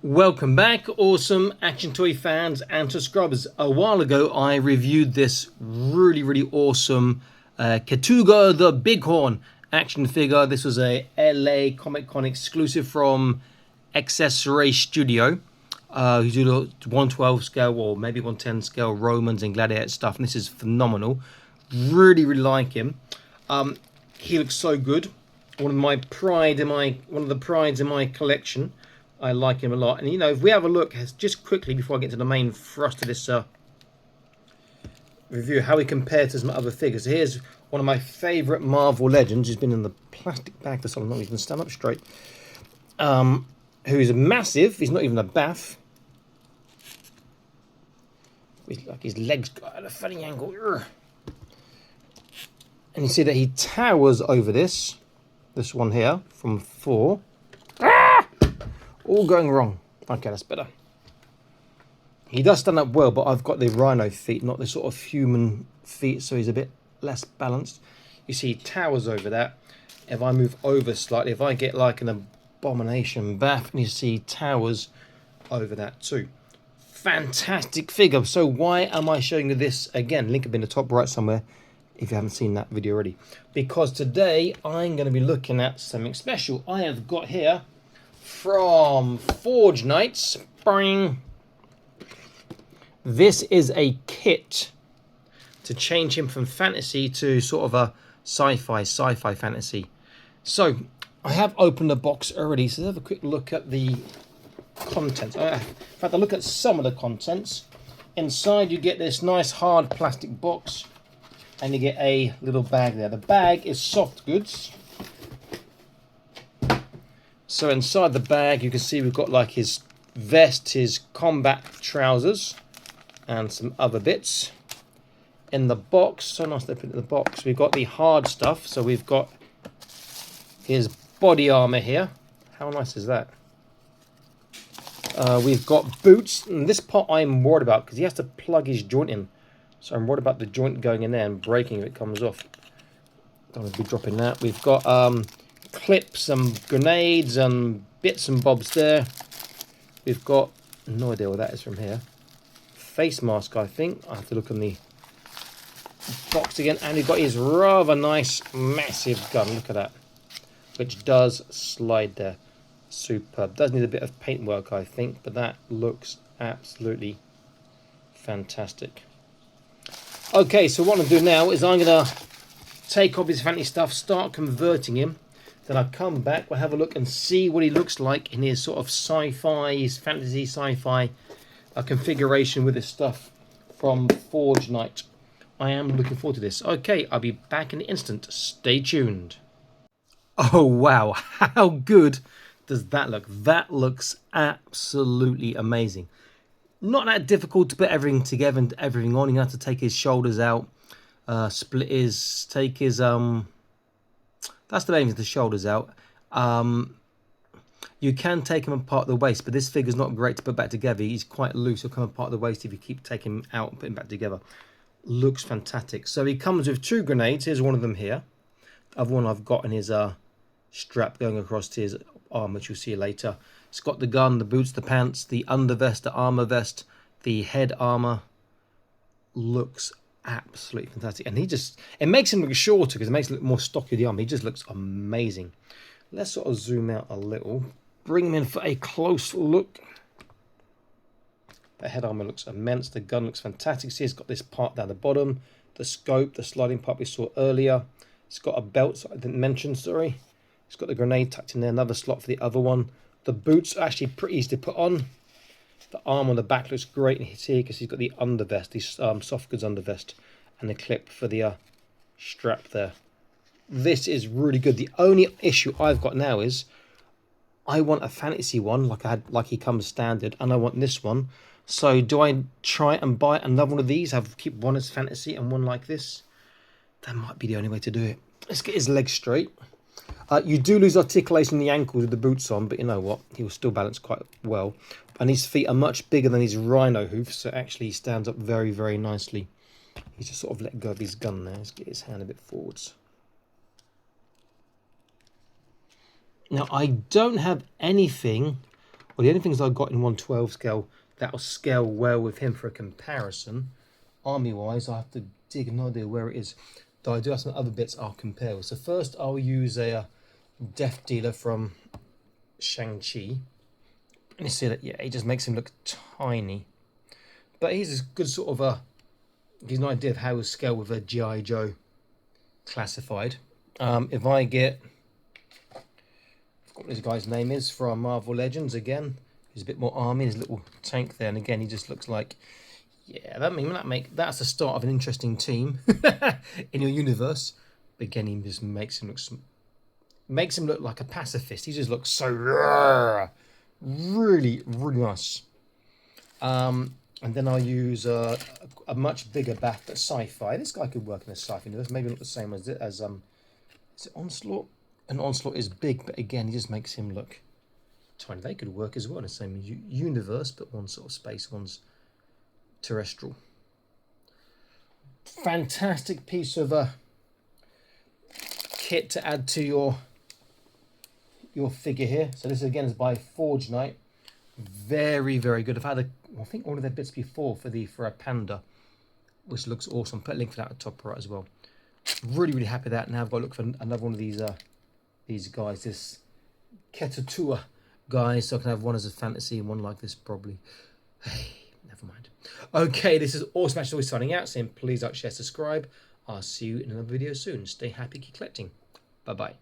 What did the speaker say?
Welcome back, awesome action toy fans and subscribers. A while ago, I reviewed this really awesome Ketuta the Bighorn action figure. This was a LA Comic Con exclusive from Xes-Ray Studio. Who do the 112 scale or maybe 110 scale Romans and Gladiator stuff, and this is phenomenal. Really like him. He looks so good. One of the prides in my collection. I like him a lot. And, you know, if we have a look, just quickly, before I get to the main thrust of this review, how he compares to some other figures. So here's one of my favourite Marvel Legends, who's been in the plastic bag for so long, not even stand up straight. Who's massive. He's not even a bath. He's like his legs got at a funny angle. And you see that he towers over this one here, from 4. All going wrong. Okay, that's better. He does stand up well, but I've got the rhino feet, not the sort of human feet, so he's a bit less balanced. You see, he towers over that. If I move over slightly, if I get like an abomination bath, and you see he towers over that too. Fantastic figure. So why am I showing you this again? Link will be in the top right somewhere if you haven't seen that video already. Because today I'm going to be looking at something special. I have got here from Forge Knights. Bang. This is a kit to change him from fantasy to sort of a sci-fi fantasy. So I have opened the box already, so let's have a quick look at the contents. In fact, I'll look at some of the contents. Inside you get this nice hard plastic box and you get a little bag there. The bag is soft goods. So inside the bag you can see we've got like his vest, his combat trousers and some other bits. In the box, so nice they put it in the box, we've got the hard stuff. So we've got his body armor here. How nice is that? We've got boots, and this part I'm worried about because he has to plug his joint in. So I'm worried about the joint going in there and breaking if it comes off. Don't want to be dropping that. We've got clips and grenades and bits and bobs there. We've got no idea what that is from here. Face mask, I think. I have to look on the box again. And we've got his rather nice massive gun. Look at that. Which does slide there. Superb. Does need a bit of paintwork, I think, but that looks absolutely fantastic. Okay, so what I'm going to do now is I'm going to take off his fancy stuff, start converting him. Then I'll come back, we'll have a look and see what he looks like in his sort of sci-fi, his fantasy sci-fi configuration with his stuff from Forge Knight. I am looking forward to this. Okay, I'll be back in an instant. Stay tuned. Oh, wow. How good does that look? That looks absolutely amazing. Not that difficult to put everything together and everything on. You have to take his shoulders out, split his, take his, that's the main thing, the shoulders out. You can take him apart the waist, but this figure's not great to put back together. He's quite loose. He'll come apart the waist if you keep taking him out and putting him back together. Looks fantastic. So he comes with 2 grenades. Here's one of them here. The other one I've got in his strap going across to his arm, which you'll see later. It's got the gun, the boots, the pants, the undervest, the armor vest, the head armor. Looks absolutely fantastic. And it makes him look shorter because it makes him look more stocky with the arm. He just looks amazing. Let's sort of zoom out a little. Bring him in for a close look. The head armor looks immense. The gun looks fantastic. See, it's got this part down the bottom. The scope, the sliding part we saw earlier. It's got a belt, so I didn't mention, sorry. It's got the grenade tucked in there. Another slot for the other one. The boots are actually pretty easy to put on. The arm on the back looks great here because he's got the undervest, the soft goods undervest, and the clip for the strap there. This is really good. The only issue I've got now is I want a fantasy one like he comes standard, and I want this one. So do I try and buy another one of these? Keep one as fantasy and one like this? That might be the only way to do it. Let's get his legs straight. You do lose articulation in the ankles with the boots on, but you know what? He will still balance quite well. And his feet are much bigger than his rhino hoofs, so actually he stands up very nicely. He's just sort of let go of his gun there. Let's get his hand a bit forwards. Now, I don't have anything Well, the only things I've got in 112 scale that'll scale well with him for a comparison, army-wise, I have to dig an idea where it is. Though I do have some other bits I'll compare with. So first I'll use a Death Dealer from Shang-Chi. And you see that, yeah, he just makes him look tiny. But he's a good sort of a... gives an idea of how he'll scale with a G.I. Joe classified. If I get... I forgot what this guy's name is from Marvel Legends again. He's a bit more army, his little tank there. And again, he just looks like... yeah, that's the start of an interesting team in your universe. But again, he just makes him look like a pacifist. He just looks so really, really nice. And then I'll use a much bigger bat, but Sci-Fi. This guy could work in a Sci-Fi universe. Maybe not the same as is it Onslaught? And Onslaught is big, but again, he just makes him look tiny. They could work as well in the same universe, but one's sort of space, one's terrestrial. Fantastic piece of kit to add to your figure here. So this again is by Forge Knight. Very, very good. I've had I think one of their bits before for a panda, which looks awesome. Put a link for that at the top right as well. Really, really happy with that. Now I've got to look for another one of these guys, this Ketuta guys. So I can have one as a fantasy and one like this probably. Hey, never mind. Okay, this is Awesome Ash always signing out, saying please like, share, subscribe. I'll see you in another video soon. Stay happy, keep collecting. Bye-bye.